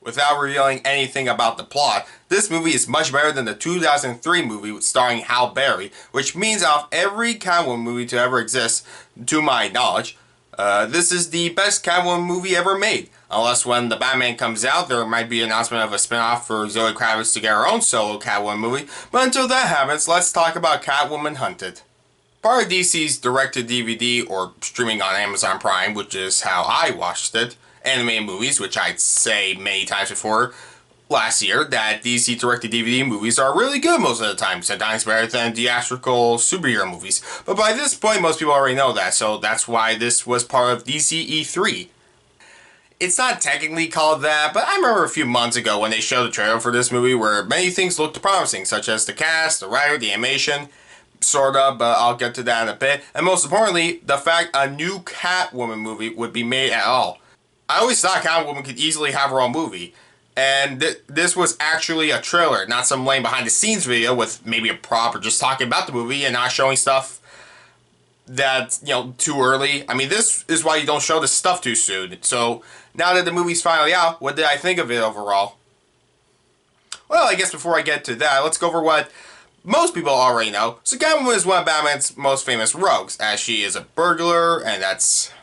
Without revealing anything about the plot, this movie is much better than the 2003 movie starring Halle Berry, which means out of every Catwoman movie to ever exist, to my knowledge, this is the best Catwoman movie ever made. Unless when the Batman comes out, there might be an announcement of a spin-off for Zoe Kravitz to get her own solo Catwoman movie, but until that happens, let's talk about Catwoman Hunted. Part of DC's direct-to-DVD or streaming on Amazon Prime, which is how I watched it, animated movies, which I'd say many times before last year, that DC direct-to-DVD movies are really good most of the time, sometimes better than theatrical superhero movies. But by this point, most people already know that, so that's why this was part of DCE3. It's not technically called that, but I remember a few months ago when they showed the trailer for this movie where many things looked promising, such as the cast, the writer, the animation, sort of, but I'll get to that in a bit. And most importantly, the fact a new Catwoman movie would be made at all. I always thought Catwoman could easily have her own movie. And this was actually a trailer, not some lame behind-the-scenes video with maybe a prop or just talking about the movie and not showing stuff that's, too early. I mean, this is why you don't show this stuff too soon. So, now that the movie's finally out, what did I think of it overall? Well, I guess before I get to that, let's go over what most people already know. So Catwoman is one of Batman's most famous rogues, as she is a burglar, and that's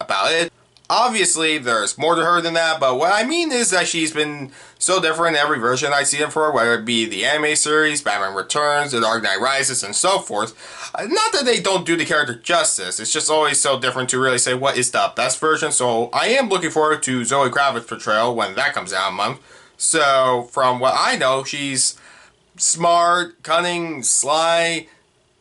about it. Obviously, there's more to her than that, but what I mean is that she's been so different in every version I've seen her for, whether it be the anime series, Batman Returns, The Dark Knight Rises, and so forth. Not that they don't do the character justice, it's just always so different to really say what is the best version, so I am looking forward to Zoe Kravitz's portrayal when that comes out in a month. So, from what I know, she's smart, cunning, sly,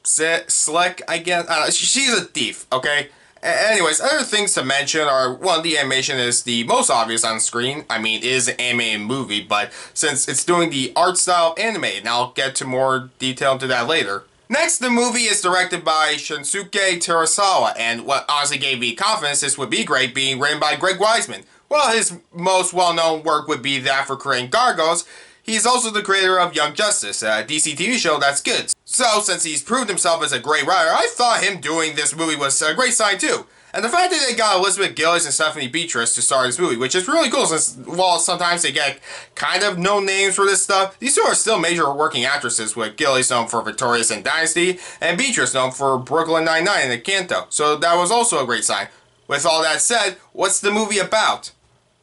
slick, I guess. She's a thief, okay? Anyways, other things to mention are, one, the animation is the most obvious on screen. I mean, it is an animated movie, but since it's doing the art style of anime, and I'll get to more detail into that later. Next, the movie is directed by Shunsuke Terasawa, and what honestly gave me confidence this would be great being written by Greg Weisman. Well, his most well-known work would be that for creating Gargoyles. He's also the creator of Young Justice, a DC TV show that's good. So, since he's proved himself as a great writer, I thought him doing this movie was a great sign too. And the fact that they got Elizabeth Gillies and Stephanie Beatriz to star this movie, which is really cool since, while sometimes they get kind of no names for this stuff, these two are still major working actresses, with Gillies known for Victorious and Dynasty, and Beatriz known for Brooklyn Nine-Nine and Encanto. So that was also a great sign. With all that said, what's the movie about?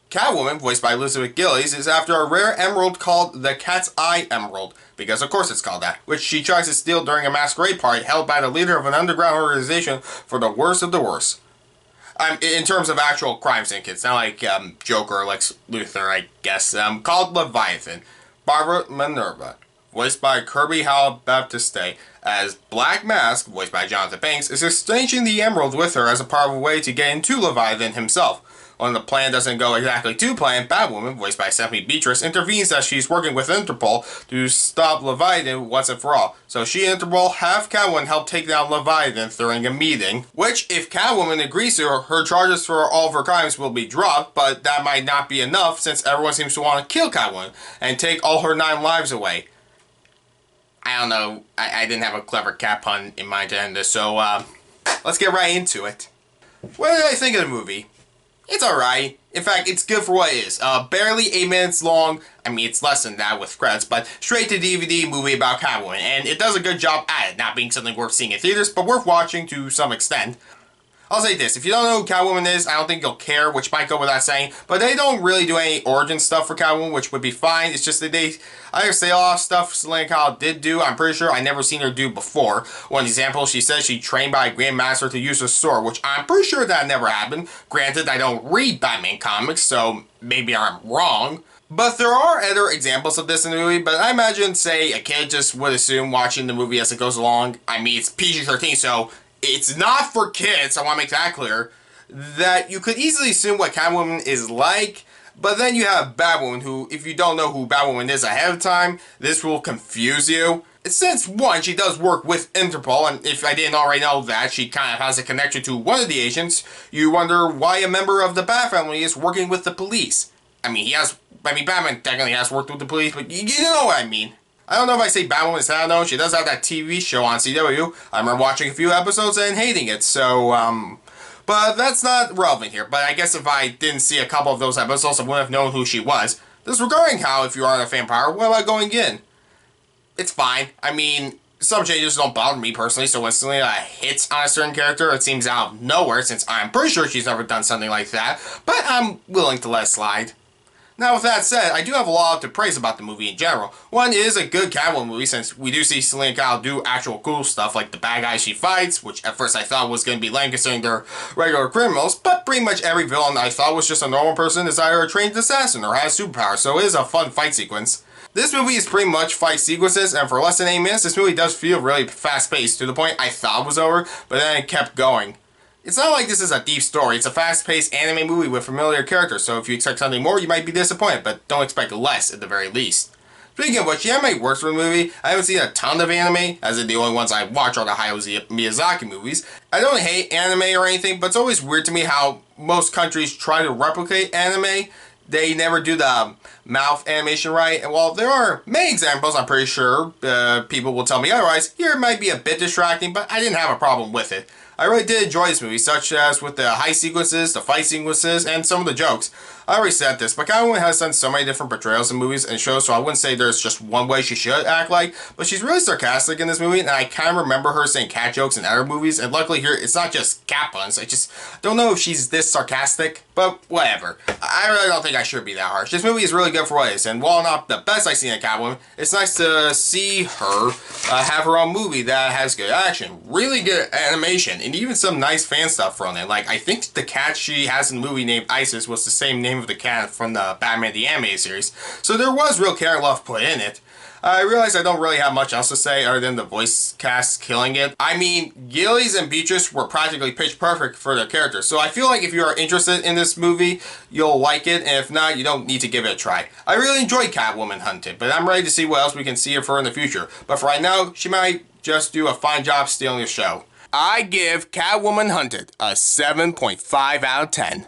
Catwoman, voiced by Elizabeth Gillies, is after a rare emerald called the Cat's Eye Emerald, because of course it's called that, which she tries to steal during a masquerade party held by the leader of an underground organization for the worst of the worst. In terms of actual crime syndicates, not like Joker or Lex Luthor, I guess, called Leviathan. Barbara Minevra, voiced by Kirby Howell-Baptiste, as Black Mask, voiced by Johnathan Banks, is exchanging the emerald with her as a part of a way to get into Leviathan himself. When the plan doesn't go exactly to plan, Batwoman, voiced by Stephanie Beatriz, intervenes as she's working with Interpol to stop Leviathan once and for all. So she and Interpol have Catwoman help take down Leviathan during a meeting, which, if Catwoman agrees to, her charges for all of her crimes will be dropped, but that might not be enough since everyone seems to want to kill Catwoman and take all her 9 lives away. I don't know, I didn't have a clever cat pun in mind to end this, so let's get right into it. What did I think of the movie? It's alright. In fact, it's good for what it is. Barely 8 minutes long. I mean, it's less than that with credits, but straight to DVD movie about Catwoman, and it does a good job at it, not being something worth seeing in theaters, but worth watching to some extent. I'll say this, if you don't know who Catwoman is, I don't think you'll care, which might go without saying, but they don't really do any origin stuff for Catwoman, which would be fine. It's just that they either say a lot of stuff Selena Kyle did do, I'm pretty sure I never seen her do before. One example, she says she trained by a Grandmaster to use a sword, which I'm pretty sure that never happened. Granted, I don't read Batman comics, so maybe I'm wrong. But there are other examples of this in the movie, but I imagine, say, a kid just would assume watching the movie as it goes along. I mean, it's PG-13, so it's not for kids, I want to make that clear, that you could easily assume what Catwoman is like, but then you have Batwoman, who, if you don't know who Batwoman is ahead of time, this will confuse you. Since, one, she does work with Interpol, and if I didn't already know that, she kind of has a connection to one of the agents, you wonder why a member of the Bat family is working with the police. I mean, Batman technically has worked with the police, but you know what I mean. I don't know if I say Batwoman is that known. She does have that TV show on CW. I remember watching a few episodes and hating it, so, but that's not relevant here. But I guess if I didn't see a couple of those episodes, I wouldn't have known who she was. Disregarding how, if you aren't a vampire, what am I going in? It's fine. I mean, some changes don't bother me personally, so when Selena hits on a certain character, it seems out of nowhere, since I'm pretty sure she's never done something like that, but I'm willing to let it slide. Now, with that said, I do have a lot to praise about the movie in general. One, it is a good Catwoman movie, since we do see Selena Kyle do actual cool stuff, like the bad guys she fights, which at first I thought was going to be lame considering they're regular criminals, but pretty much every villain I thought was just a normal person is either a trained assassin or has superpowers, so it is a fun fight sequence. This movie is pretty much fight sequences, and for less than 8 minutes, this movie does feel really fast-paced, to the point I thought it was over, but then it kept going. It's not like this is a deep story, it's a fast-paced anime movie with familiar characters, so if you expect something more, you might be disappointed, but don't expect less at the very least. Speaking of which, the anime works for the movie. I haven't seen a ton of anime, as in the only ones I watch are the Hayao Miyazaki movies. I don't hate anime or anything, but it's always weird to me how most countries try to replicate anime. They never do the mouth animation right, and while there are many examples, I'm pretty sure people will tell me otherwise, here it might be a bit distracting, but I didn't have a problem with it. I really did enjoy this movie, such as with the heist sequences, the fight sequences, and some of the jokes. I already said this, but Catwoman has done so many different portrayals in movies and shows, so I wouldn't say there's just one way she should act like, but she's really sarcastic in this movie, and I kind of remember her saying cat jokes in other movies, and luckily here, it's not just cat puns. I just don't know if she's this sarcastic, but whatever. I really don't think I should be that harsh. This movie is really good for what it is, and while not the best I've seen in Catwoman, it's nice to see her have her own movie that has good action, really good animation, and even some nice fan stuff from it. Like, I think the cat she has in the movie named Isis was the same name of the cat from the Batman the Animated Series, so there was real care and love put in it. I realize I don't really have much else to say other than the voice cast killing it. I mean, Gillies and Beatriz were practically pitch perfect for their characters, so I feel like if you are interested in this movie, you'll like it, and if not, you don't need to give it a try. I really enjoyed Catwoman Hunted, but I'm ready to see what else we can see of her in the future. But for right now, she might just do a fine job stealing the show. I give Catwoman Hunted a 7.5 out of 10.